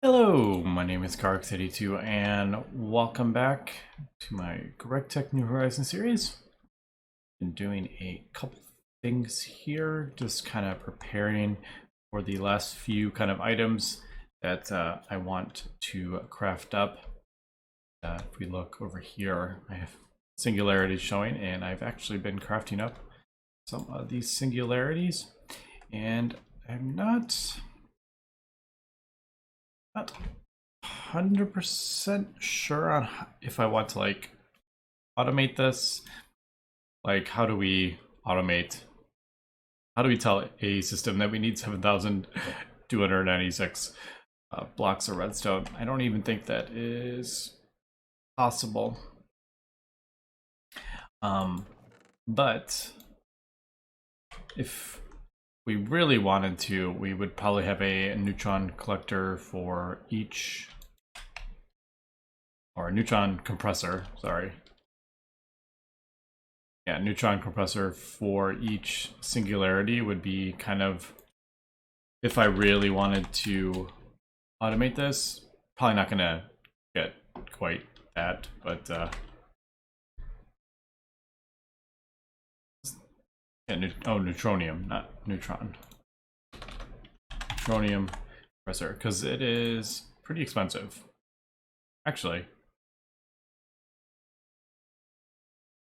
Hello, my name is Gregtech and welcome back to my Gregtech New Horizons series. Been doing a couple things here, just kind of preparing for the last few kind of items that I want to craft up. If we look over here, I have singularities showing, and I've actually been crafting up some of these singularities, and I'm not 100% sure on if I want to like automate this. Like, how do we automate? How do we tell a system that we need 7,296 blocks of redstone? I don't even think that is possible. But if we really wanted to, we would probably have a neutron collector for each, or a neutron compressor, sorry. Yeah, neutron compressor for each singularity would be kind of, if I really wanted to automate this, probably not gonna get quite that, but yeah, neutronium, not neutron. Neutronium compressor, because it is pretty expensive. Actually,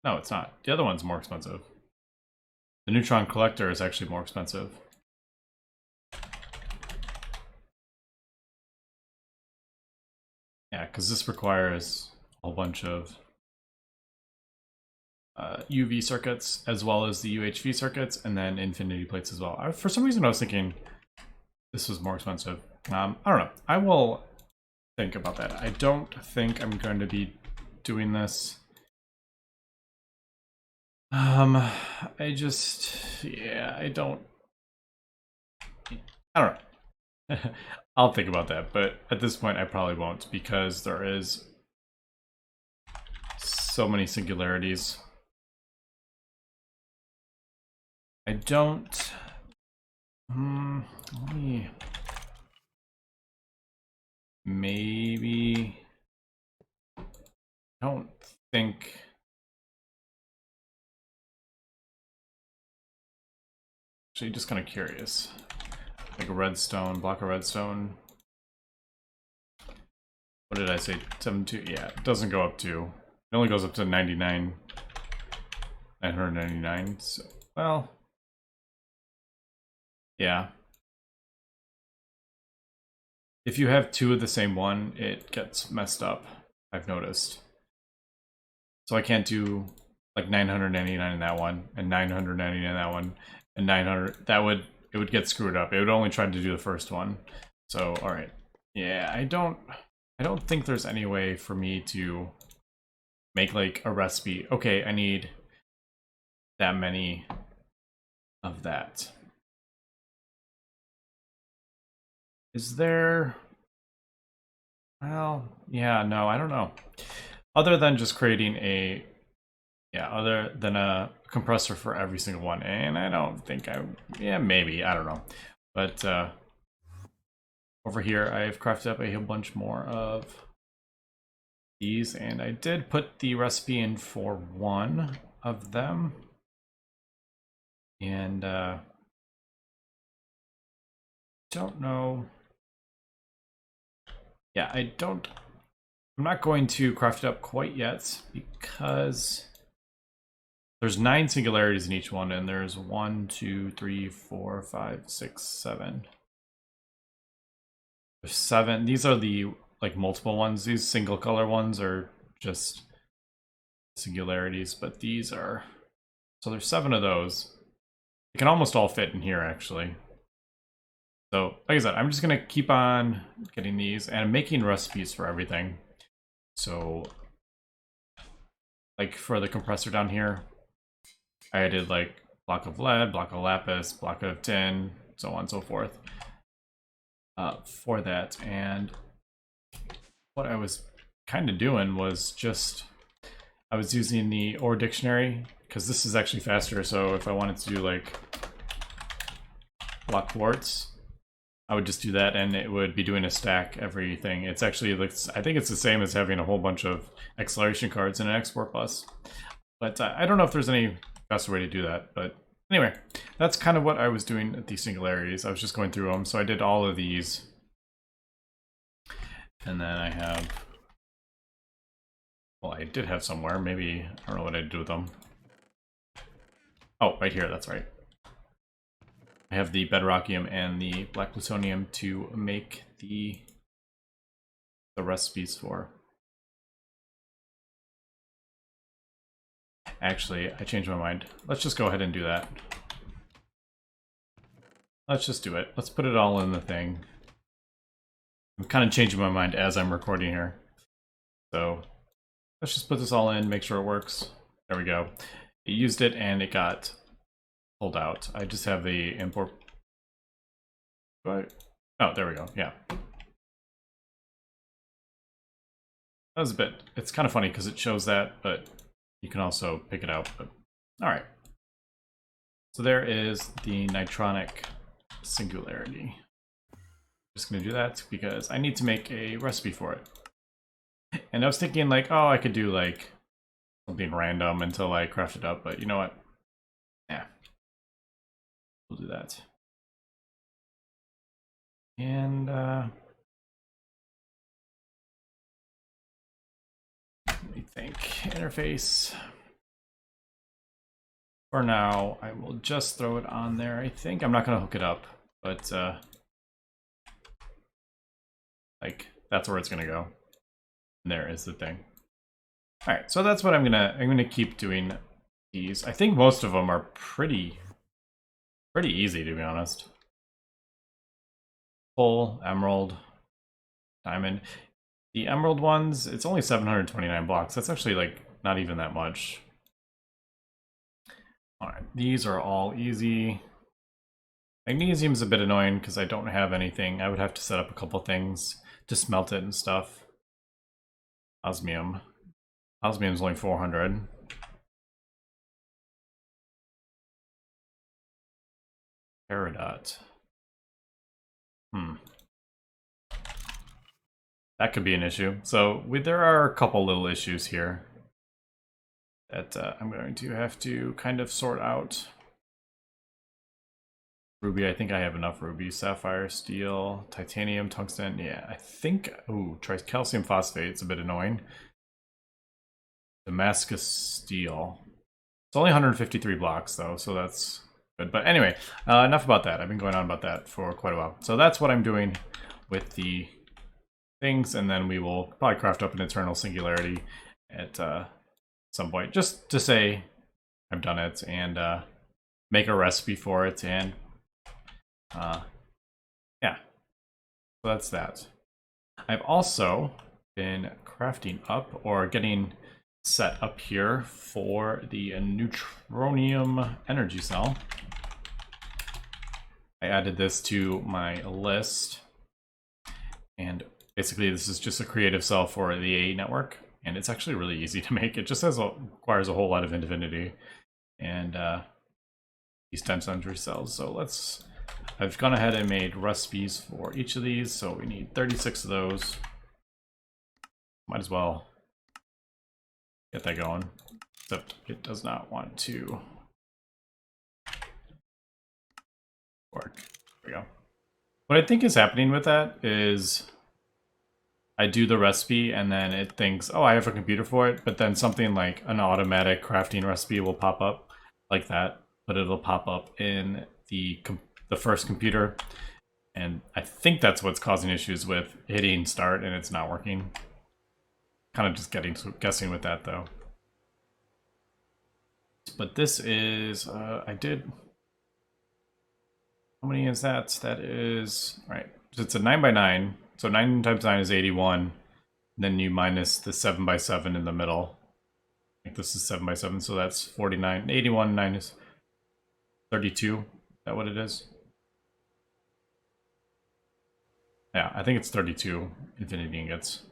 no, it's not. The other one's more expensive. The neutron collector is actually more expensive. Yeah, because this requires a whole bunch of UV circuits as well as the UHV circuits, and then infinity plates as well. For some reason I was thinking this was more expensive. I don't know. I will think about that. I don't think I'm going to be doing this. I don't know. I'll think about that, but at this point I probably won't, because there is so many singularities. I don't... let me... Maybe... I don't think... Actually, just kind of curious. Like a redstone, block of redstone. What did I say? 72? Yeah, it doesn't go up to... It only goes up to 99. 999, so... Well... Yeah. If you have two of the same one, it gets messed up, I've noticed. So I can't do like 999 in that one, and 999 in that one, and 900. It would get screwed up. It would only try to do the first one. So, alright. Yeah, I don't think there's any way for me to make like a recipe. Okay, I need that many of that. Is there... Well, yeah, no, I don't know. Other than just creating a... Yeah, other than a compressor for every single one. And I don't think yeah, maybe, I don't know. But over here, I've crafted up a whole bunch more of these. And I did put the recipe in for one of them. And don't know... Yeah, I'm not going to craft it up quite yet, because there's 9 singularities in each one, and there's 1, 2, 3, 4, 5, 6, 7. There's 7. These are the like multiple ones. These single color ones are just singularities, but these are... So there's 7 of those. They can almost all fit in here, actually. So, like I said, I'm just going to keep on getting these, and I'm making recipes for everything. So, like for the compressor down here, I added like block of lead, block of lapis, block of tin, so on and so forth for that. And what I was kind of doing was just, I was using the ore dictionary, because this is actually faster. So if I wanted to do like block quartz, I would just do that, and it would be doing a stack everything. It's actually, like, I think it's the same as having a whole bunch of acceleration cards in an export bus. But I don't know if there's any faster way to do that. But anyway, that's kind of what I was doing at these singularities. I was just going through them. So I did all of these. And then I have, well, I did have somewhere. Maybe, I don't know what I did with them. Oh, right here, that's right. I have the bedrockium and the black plutonium to make the recipes for. Actually, I changed my mind. Let's just go ahead and do that. Let's just do it. Let's put it all in the thing. I'm kind of changing my mind as I'm recording here. So let's just put this all in, make sure it works. There we go. It used it and it got pulled out. I just have the import. Oh, there we go. Yeah. That was a bit, it's kind of funny because it shows that, but you can also pick it out. But all right. So there is the Nitronic Singularity. Just gonna do that because I need to make a recipe for it. And I was thinking like, oh, I could do like something random until I craft it up, but you know what? Yeah, we'll do that. And let me think. Interface. For now, I will just throw it on there. I think I'm not gonna hook it up, but like that's where it's gonna go. And there is the thing. All right, so that's what I'm gonna keep doing these. I think most of them are pretty easy, to be honest. Full, emerald, diamond. The emerald ones, it's only 729 blocks. That's actually like not even that much. All right, these are all easy. Magnesium's a bit annoying because I don't have anything. I would have to set up a couple things to smelt it and stuff. Osmium. Osmium's only 400. Peridot. That could be an issue. So there are a couple little issues here that I'm going to have to kind of sort out. Ruby, I think I have enough ruby. Sapphire, steel, titanium, tungsten. Yeah, I think. Ooh, calcium phosphate's a bit annoying. Damascus steel. It's only 153 blocks though, so that's good. But anyway, enough about that. I've been going on about that for quite a while. So that's what I'm doing with the things, and then we will probably craft up an eternal singularity at some point, just to say I've done it and make a recipe for it, and yeah, so that's that. I've also been crafting up or getting set up here for the Neutronium energy cell. I added this to my list, and basically this is just a creative cell for the A network, and it's actually really easy to make. It just requires a whole lot of infinity and these 10 century cells. So I've gone ahead and made recipes for each of these, so we need 36 of those. Might as well get that going, except it does not want to work. There we go. What I think is happening with that is I do the recipe and then it thinks, oh, I have a computer for it, but then something like an automatic crafting recipe will pop up like that, but it'll pop up in the first computer, and I think that's what's causing issues with hitting start and it's not working. Kind of just guessing with that though. But this is I did, how many is that? That is, all right, so it's a 9x9, so 9 times 9 is 81, then you minus the 7x7 in the middle. I think this is 7x7, so that's 49. 81 minus 32, is that what it is? Yeah, I think it's 32 infinity ingots.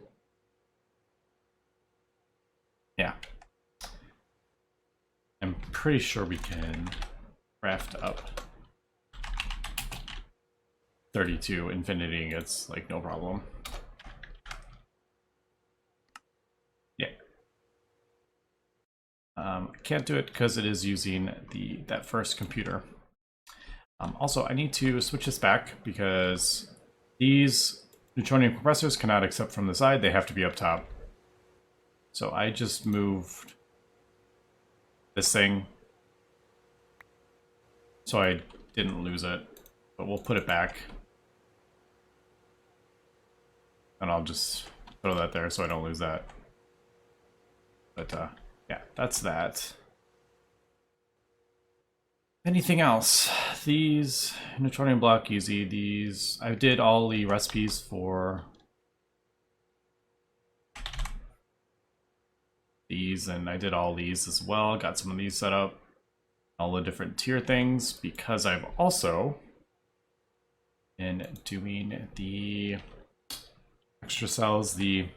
Yeah. I'm pretty sure we can craft up 32 infinity, it's like no problem. Yeah. I can't do it because it is using that first computer. Also, I need to switch this back because these Neutronium compressors cannot accept from the side. They have to be up top. So I just moved this thing so I didn't lose it. But we'll put it back. And I'll just throw that there so I don't lose that. But yeah, that's that. Anything else? These Neutronium Block easy. These I did all the recipes for these, and I did all these as well. Got some of these set up, all the different tier things, because I've also been doing the extra cells, the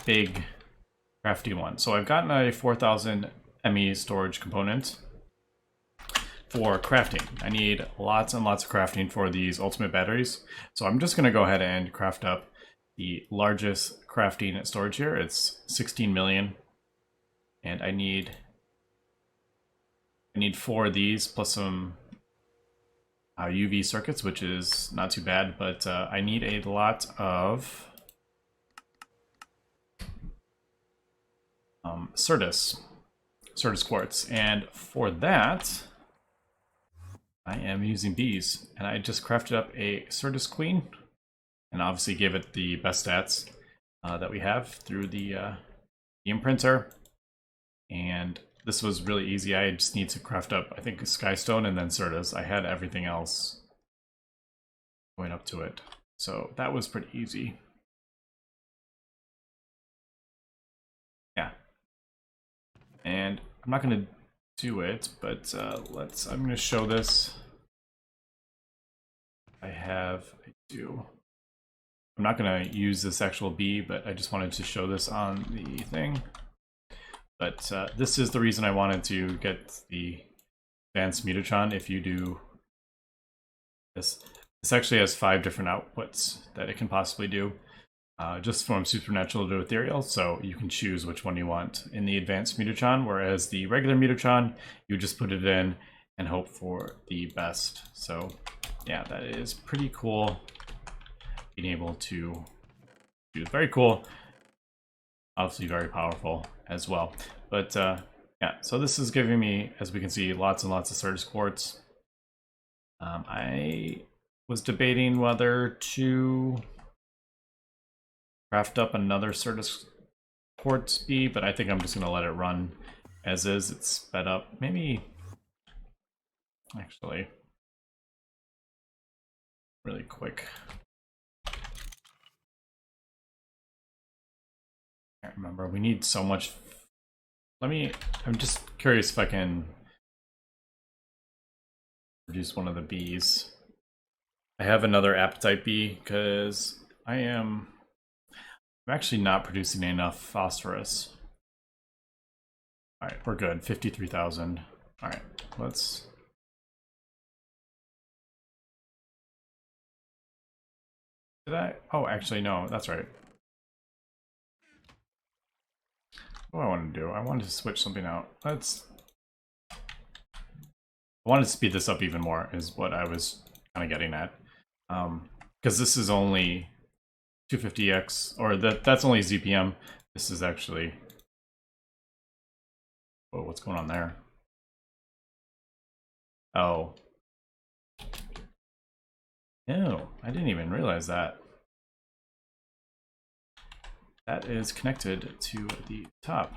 big crafty one. So I've gotten a 4000 ME storage component for crafting. I need lots and lots of crafting for these ultimate batteries. So I'm just going to go ahead and craft up the largest crafting storage here. It's 16 million. And I need 4 of these plus some UV circuits, which is not too bad, but I need a lot of Certus quartz, and for that I am using bees, and I just crafted up a Certus queen, and obviously gave it the best stats that we have through the imprinter. And this was really easy. I just need to craft up, I think, Skystone and then Certus. I had everything else going up to it, so that was pretty easy. Yeah, and I'm not going to do it, but I'm going to show this. I do. I'm not going to use this actual bee, but I just wanted to show this on the thing. But this is the reason I wanted to get the advanced Mutotron. If you do this, this actually has 5 different outputs that it can possibly do, just from supernatural to ethereal, so you can choose which one you want in the advanced Mutotron, whereas the regular Mutotron, you just put it in and hope for the best. So yeah, that is pretty cool, being able to do very cool, obviously very powerful as well. But yeah, so this is giving me, as we can see, lots and lots of Certus quartz. I was debating whether to craft up another Certus quartz bee, but I think I'm just going to let it run as is. It's sped up. Maybe, actually, really quick. I can't remember. We need so much. I'm just curious if I can produce one of the bees. I have another appetite bee because I'm actually not producing enough phosphorus. All right, we're good. 53,000. All right, let's. Did I? Oh, actually, no. That's right. What do I want to do? I wanted to switch something out. I wanted to speed this up even more, is what I was kind of getting at. Because this is only 250x, or that's only ZPM. This is actually. Whoa, what's going on there? Oh. Ew, I didn't even realize that. That is connected to the top.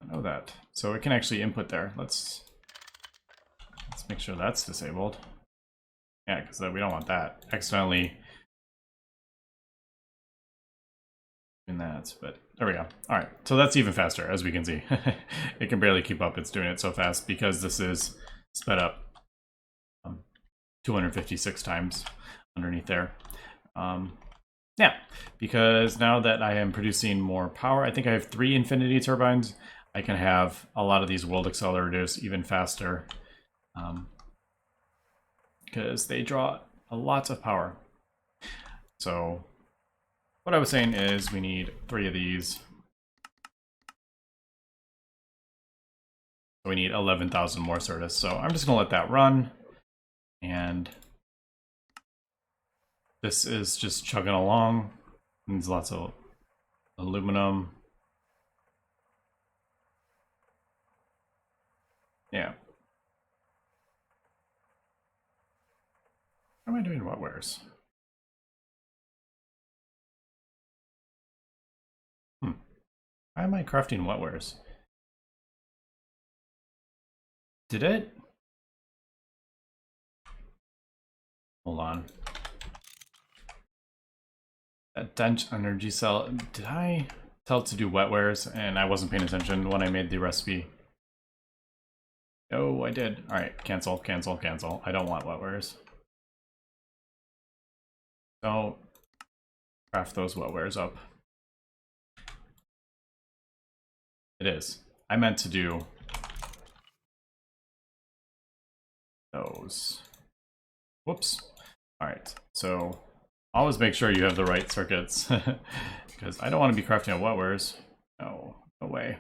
I know that. So it can actually input there. Let's make sure that's disabled. Yeah, because we don't want that. Accidentally doing that, but there we go. All right, so that's even faster, as we can see. It can barely keep up. It's doing it so fast because this is sped up 256 times underneath there. Yeah, because now that I am producing more power, I think I have 3 infinity turbines. I can have a lot of these world accelerators even faster, because they draw a lot of power. So what I was saying is we need 3 of these. So we need 11,000 more Certus. So I'm just gonna let that run. And this is just chugging along. Needs lots of aluminum. Yeah. How am I doing wet wares? Why am I crafting wet wares? Did it? Hold on. That dense energy cell, did I tell it to do wet wares and I wasn't paying attention when I made the recipe? Oh, I did. All right, cancel, cancel, cancel. I don't want wet wares. Don't craft those wet wares up. It is. I meant to do those. Whoops. All right, so always make sure you have the right circuits because I don't want to be crafting out wet wares. No, no way.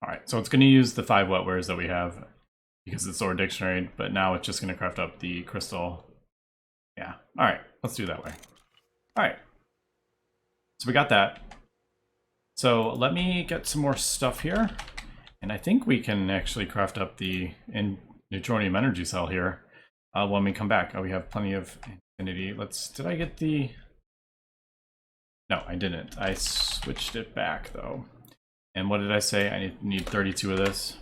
All right, so it's going to use the 5 wet wares that we have because it's our dictionary, but now it's just going to craft up the crystal. Yeah, all right, let's do it that way. All right, so we got that. So let me get some more stuff here, and I think we can actually craft up the Neutronium energy cell here when we come back. Oh, we have plenty of infinity. Did I get the... No, I didn't. I switched it back though. And what did I say? I need 32 of this.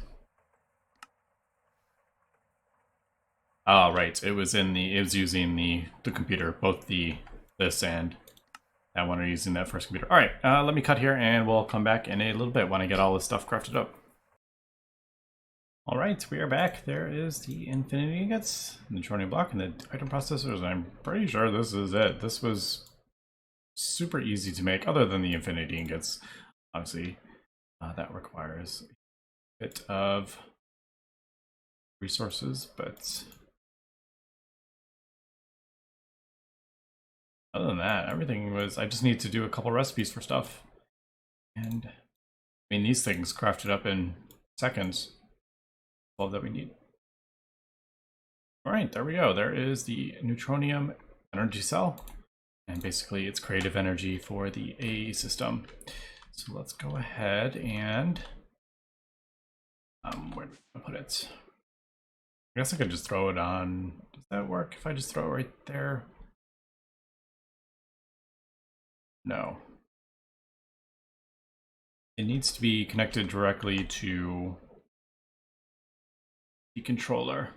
Oh, right. It was using the computer. Both this and that one are using that first computer. All right, let me cut here and we'll come back in a little bit when I get all this stuff crafted up. All right, we are back. There is the infinity ingots, the Neutronium block, and the item processors. I'm pretty sure this is it. This was super easy to make, other than the infinity ingots. Obviously, that requires a bit of resources, but other than that, everything was... I just need to do a couple recipes for stuff. And, I mean, these things crafted up in seconds. All that we need. All right, there we go. There is the Neutronium energy cell. And basically, it's creative energy for the AE system. So let's go ahead and... where do I put it? I guess I could just throw it on... Does that work if I just throw it right there? No. It needs to be connected directly to the controller.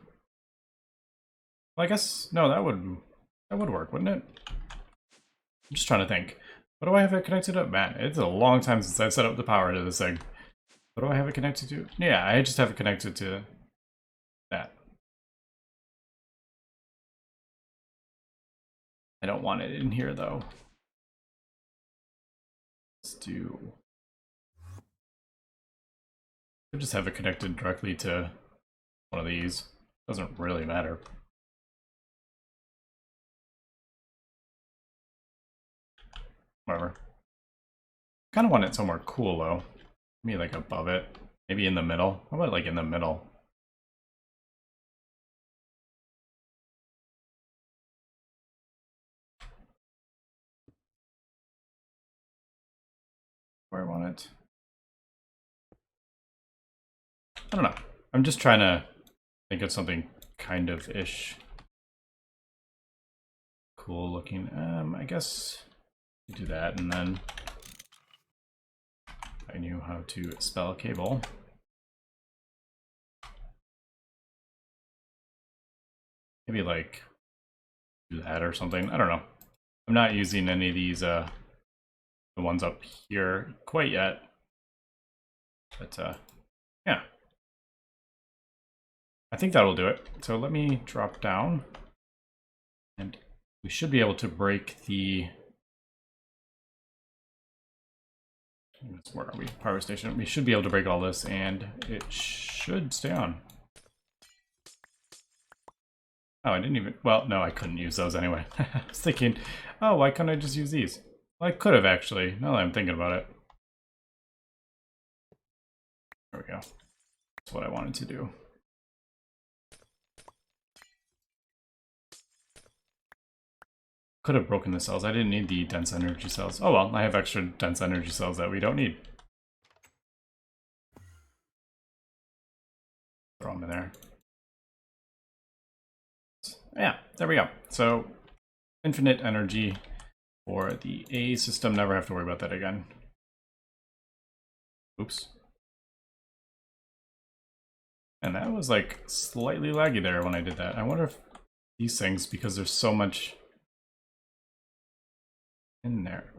Well, I guess, no, that would work, wouldn't it? I'm just trying to think. What do I have it connected up? Man, it's a long time since I set up the power to this thing. What do I have it connected to? Yeah, I just have it connected to that. I don't want it in here though. Let's do... I'll just have it connected directly to one of these. Doesn't really matter. Whatever. Kind of want it somewhere cool though. Maybe like above it. Maybe in the middle. How about like in the middle? Where I want it. I don't know. I'm just trying to think of something kind of ish. Cool looking. I guess do that, and then I knew how to spell cable. Maybe like do that or something. I don't know. I'm not using any of these the ones up here quite yet. But yeah. I think that'll do it. So let me drop down and we should be able to break the... Where are we? Power station. We should be able to break all this, and it should stay on. Oh, I didn't even... Well, no, I couldn't use those anyway. I was thinking, oh, why couldn't I just use these? Well, I could have, actually, now that I'm thinking about it. There we go. That's what I wanted to do. Could have broken the cells. I didn't need the dense energy cells. Oh well, I have extra dense energy cells that we don't need. Throw them in there. Yeah, there we go. So, infinite energy for the A system. Never have to worry about that again. Oops. And that was like slightly laggy there when I did that. I wonder if these things, because there's so much in there.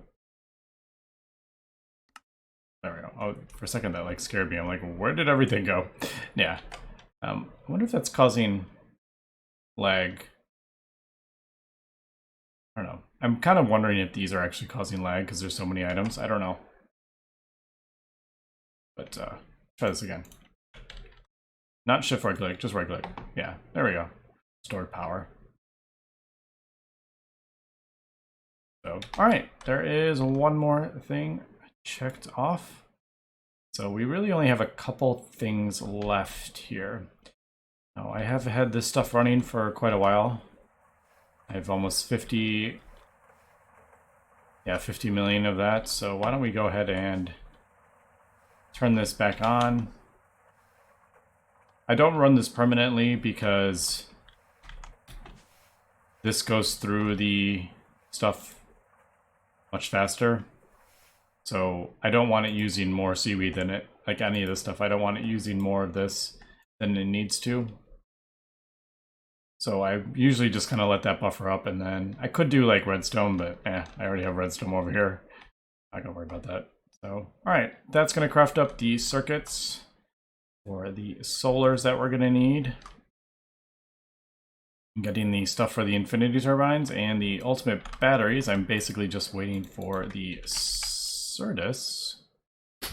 There we go. Oh, for a second that like scared me. I'm like, where did everything go? Yeah. I wonder if that's causing lag. I don't know. I'm kind of wondering if these are actually causing lag because there's so many items. I don't know. But try this again. Not shift right click, just right click. Yeah, there we go. Stored power. So, alright, there is one more thing checked off. So we really only have a couple things left here. Now, I have had this stuff running for quite a while. I have almost 50 million of that. So why don't we go ahead and turn this back on. I don't run this permanently because this goes through the stuff much faster. So I don't want it using more seaweed than it, like any of this stuff. I don't want it using more of this than it needs to. So I usually just kind of let that buffer up, and then I could do like redstone, but I already have redstone over here. Not gonna worry about that. So, all right, that's gonna craft up the circuits for the solars that we're gonna need. I'm getting the stuff for the infinity turbines and the ultimate batteries. I'm basically just waiting for the Certus,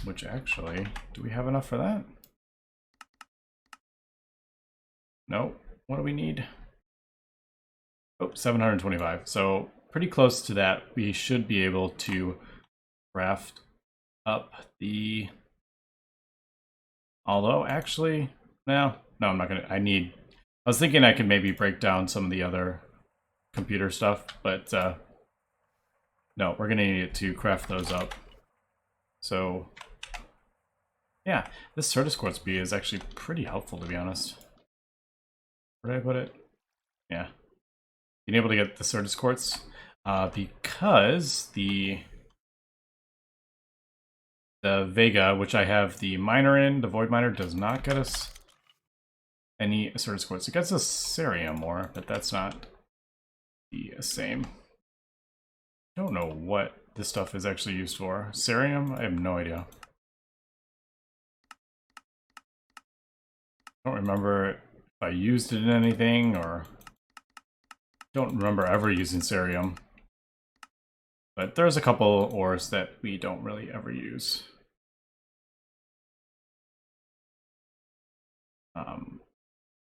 which actually, do we have enough for that? No. What do we need? Oh, 725. So pretty close to that. We should be able to craft up the... Although, actually, no, I'm not gonna. I was thinking I could maybe break down some of the other computer stuff, but no, we're gonna need it to craft those up. So, yeah, this Certus Quartz bee is actually pretty helpful, to be honest. Where did I put it? Yeah. Being able to get the Certus Quartz, because the Vega, which I have the miner in, the Void Miner, does not get us any Certus Quartz. It gets us Cerium more, but that's not the same. I don't know what this stuff is actually used for. Cerium? I have no idea. I don't remember if I used it in anything, or don't remember ever using Cerium. But there's a couple ores that we don't really ever use.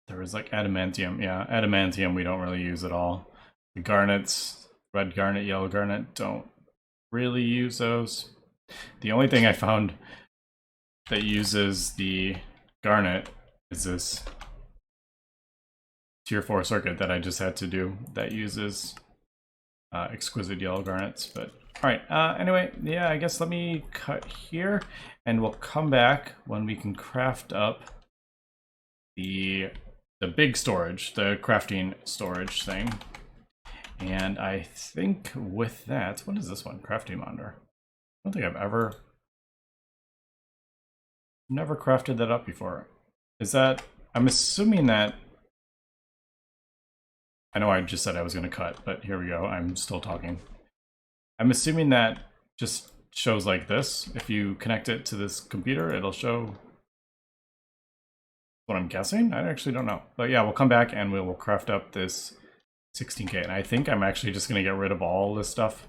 There was like adamantium. Yeah, adamantium we don't really use at all. The garnets, red garnet, yellow garnet, don't really use those. The only thing I found that uses the garnet is this tier 4 circuit that I just had to do that uses exquisite yellow garnets. But all right, anyway, yeah, I guess let me cut here and we'll come back when we can craft up the big storage, the crafting storage thing. And I think with that, what is this one? Crafting monitor. I don't think I've never crafted that up before. Is that, I'm assuming that, I know I just said I was going to cut, but here we go. I'm still talking. I'm assuming that just shows like this. If you connect it to this computer, it'll show what I'm guessing. I actually don't know. But yeah, we'll come back and we'll craft up this 16K, and I think I'm actually just gonna get rid of all this stuff.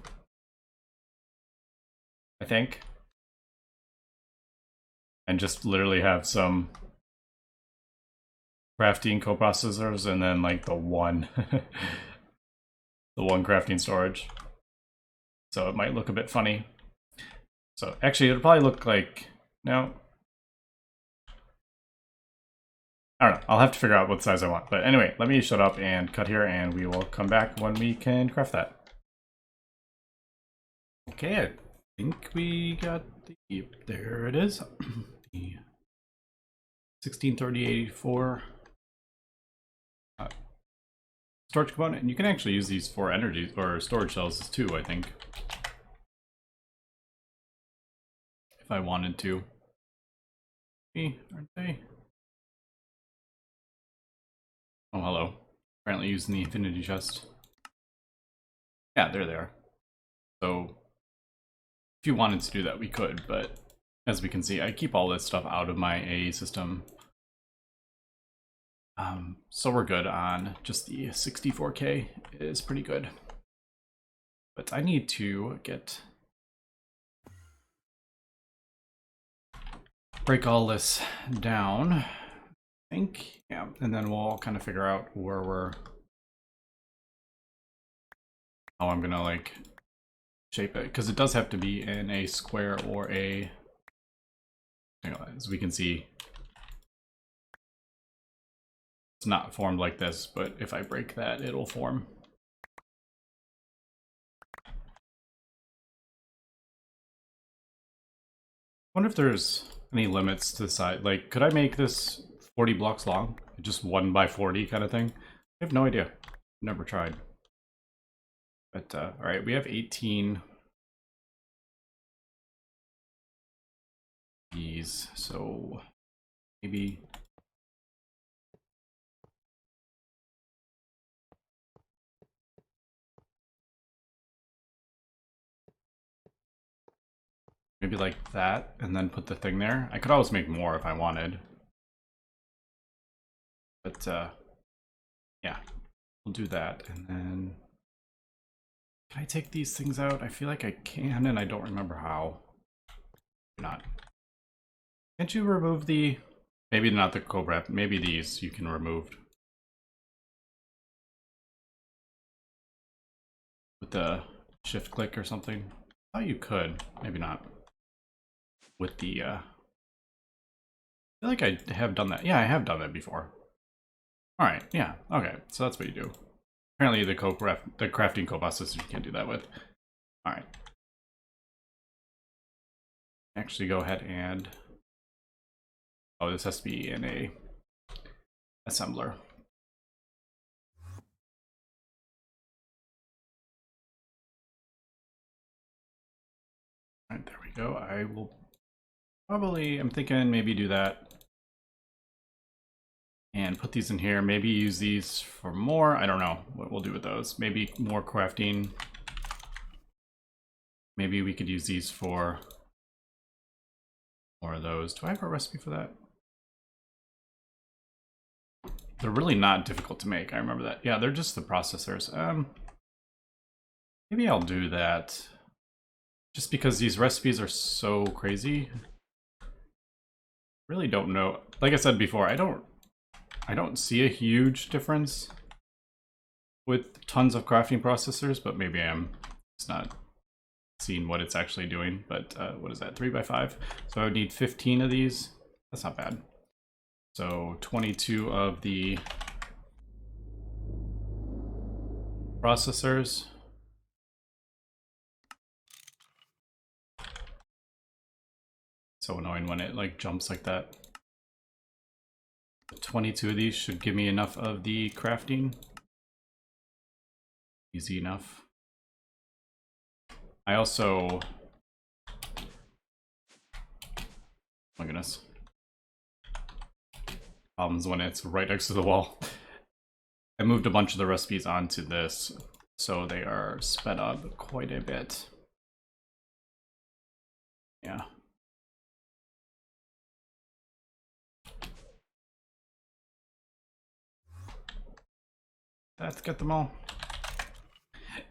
I think. And just literally have some crafting coprocessors and then like the one the one crafting storage. So it might look a bit funny. So actually it'll probably look like, no, I don't know, I'll have to figure out what size I want. But anyway, let me shut up and cut here, and we will come back when we can craft that. Okay, I think we got the, there it is. The 163084 storage component, and you can actually use these for energy or storage cells too, I think, if I wanted to. Aren't they? Oh, hello. Apparently using the infinity chest. Yeah, there they are. So if you wanted to do that, we could, but as we can see, I keep all this stuff out of my AE system. So we're good on just the 64K is pretty good. But I need to break all this down, I think. Yeah, and then we'll kind of figure out where how I'm gonna like shape it, because it does have to be in a square or a, as we can see, it's not formed like this, but if I break that, it'll form. I wonder if there's any limits to the size. Like, could I make this 40 blocks long? Just 1 by 40 kind of thing? I have no idea. Never tried. But, alright, we have 18 these, so maybe like that, and then put the thing there. I could always make more if I wanted. But, yeah, we'll do that. And then, can I take these things out? I feel like I can, and I don't remember how. Not. Can't you remove the, maybe not the Cobra, maybe these you can remove. With the shift click or something? Oh, you could, maybe not. With the, I feel like I have done that. Yeah, I have done that before. Alright, yeah, okay, so that's what you do. Apparently the crafting coprocessor you can't do that with. Alright. Actually go ahead and, oh, this has to be in a assembler. Alright, there we go. I will probably, I'm thinking maybe do that. And put these in here, maybe use these for more. I don't know what we'll do with those. Maybe more crafting. Maybe we could use these for more of those. Do I have a recipe for that? They're really not difficult to make, I remember that. Yeah, they're just the processors. Maybe I'll do that. Just because these recipes are so crazy. Really don't know. Like I said before, I don't see a huge difference with tons of crafting processors, but maybe I'm just not seeing what it's actually doing. But what is that, 3 by 5? So I would need 15 of these. That's not bad. So 22 of the processors. So annoying when it like jumps like that. 22 of these should give me enough of the crafting. Easy enough. I also, oh my goodness, problems when it's right next to the wall. I moved a bunch of the recipes onto this, so they are sped up quite a bit. Yeah. Let's get them all.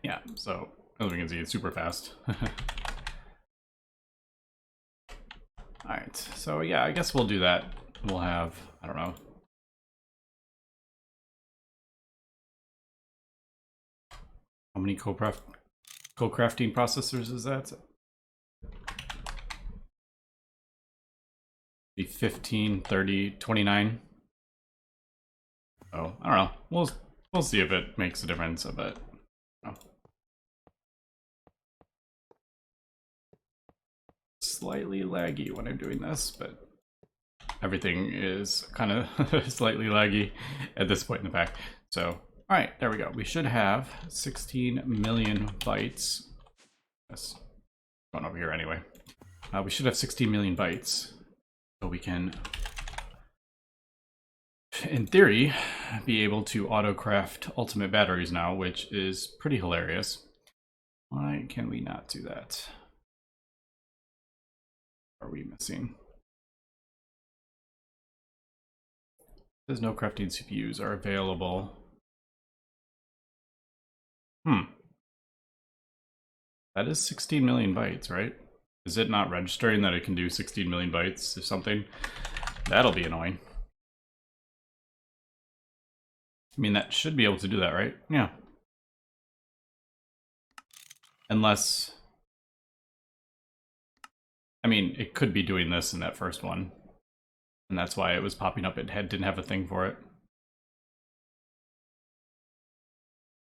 Yeah, so as we can see, it's super fast. Alright, so yeah, I guess we'll do that. We'll have, I don't know. How many co-crafting processors is that? Be 15, 30, 29. Oh, I don't know. We'll see if it makes a difference, but oh. Slightly laggy when I'm doing this, but everything is kind of slightly laggy at this point in the pack. So, all right, there we go. We should have 16 million bytes. That's going over here anyway. We should have 16 million bytes, so we can, in theory, be able to autocraft ultimate batteries now, which is pretty hilarious. Why can we not do that? What are we missing? There's no crafting CPUs are available. That is 16 million bytes, right? Is it not registering that it can do 16 million bytes or something? That'll be annoying. I mean, that should be able to do that, right? Yeah. Unless... I mean, it could be doing this in that first one. And that's why it was popping up. It didn't have a thing for it.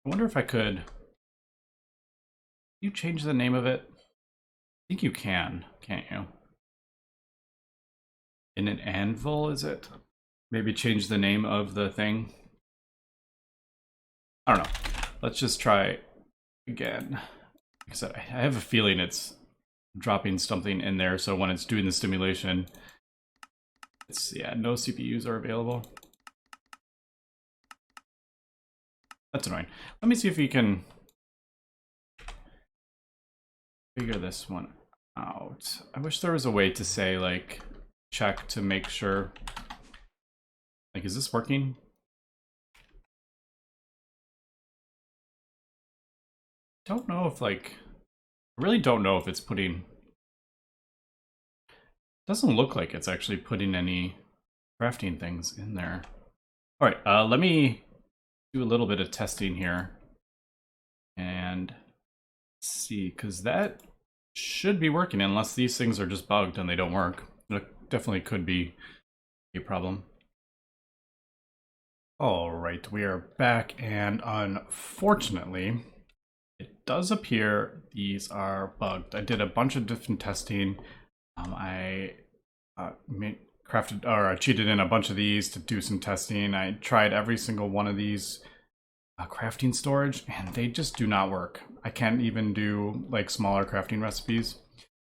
I wonder if I could... you change the name of it? I think you can, can't you? In an anvil, is it? Maybe change the name of the thing? I don't know. Let's just try again. Like I said, I have a feeling it's dropping something in there, so when it's doing the stimulation, it's, yeah, no CPUs are available. That's annoying. Let me see if we can figure this one out. I wish there was a way to say, like, check to make sure. Like, is this working? Don't know if, like, I really don't know if it's putting... doesn't look like it's actually putting any crafting things in there. All right, let me do a little bit of testing here and see, because that should be working unless these things are just bugged and they don't work. It definitely could be a problem. All right, we are back, and unfortunately, it does appear these are bugged. I did a bunch of different testing. I crafted, or I cheated in a bunch of these to do some testing. I tried every single one of these crafting storage, and they just do not work. I can't even do like smaller crafting recipes.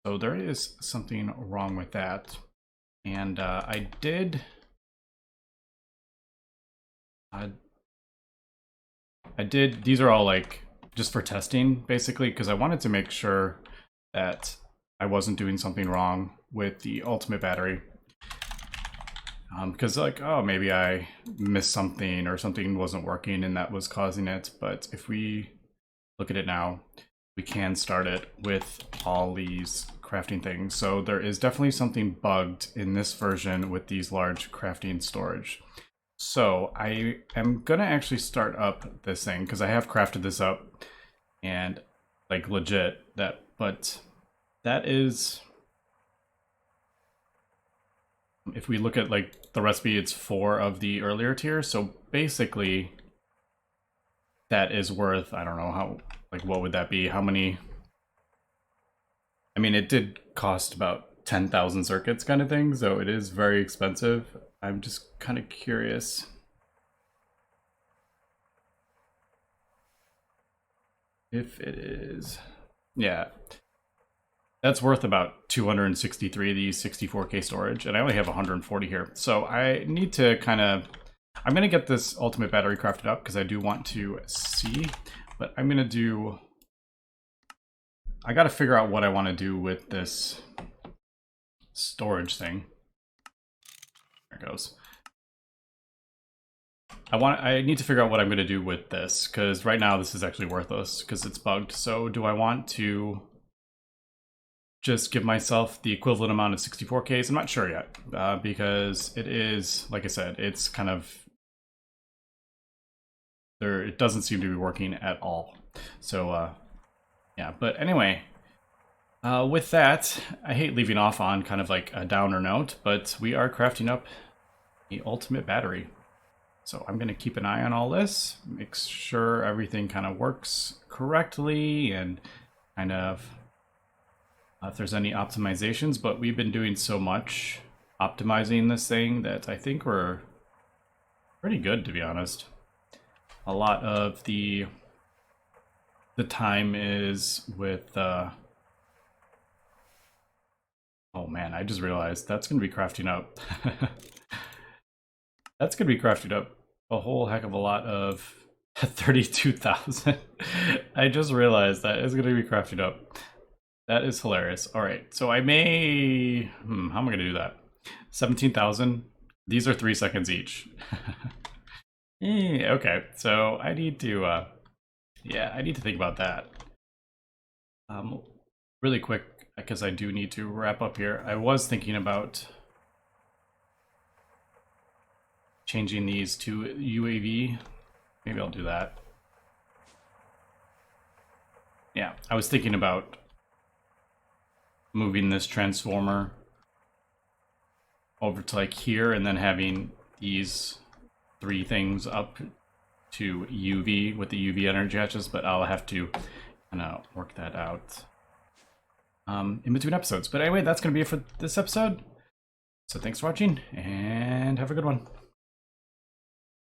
So there is something wrong with that. And I did these are all like just for testing basically, because I wanted to make sure that I wasn't doing something wrong with the ultimate battery. Because like, oh, maybe I missed something or something wasn't working and that was causing it. But if we look at it now, we can start it with all these crafting things. So there is definitely something bugged in this version with these large crafting storage. So I am gonna actually start up this thing because I have crafted this up and like legit that, but that is, if we look at like the recipe, it's 4 of the earlier tiers. So basically that is worth, I don't know how, like what would that be? How many? I mean, it did cost about 10,000 circuits kind of thing, so it is very expensive. I'm just kind of curious. If it is, yeah. That's worth about 263 of these 64K storage, and I only have 140 here. So I need to kind of, I'm going to get this ultimate battery crafted up because I do want to see, but I'm going to do, I got to figure out what I want to do with this storage thing. There it goes. I need to figure out what I'm going to do with this, because right now this is actually worthless because it's bugged. So do I want to just give myself the equivalent amount of 64Ks? I'm not sure yet, because it is, like I said, it's kind of there. It doesn't seem to be working at all. So yeah, but anyway, with that, I hate leaving off on kind of like a downer note, but we are crafting up the ultimate battery. So I'm going to keep an eye on all this, make sure everything kind of works correctly, and kind of if there's any optimizations. But we've been doing so much optimizing this thing that I think we're pretty good, to be honest. A lot of the time is with oh man, I just realized that's going to be crafting up. That's going to be crafting up a whole heck of a lot of 32,000. I just realized that is going to be crafted up. That is hilarious. All right, so I may... how am I going to do that? 17,000. These are 3 seconds each. Okay, so I need to... yeah, I need to think about that. Really quick, because I do need to wrap up here. I was thinking about changing these to UAV. Maybe I'll do that. Yeah, I was thinking about moving this transformer over to like here and then having these 3 things up to UV with the UV energy hatches, but I'll have to kind of work that out in between episodes. But anyway, that's going to be it for this episode. So thanks for watching and have a good one.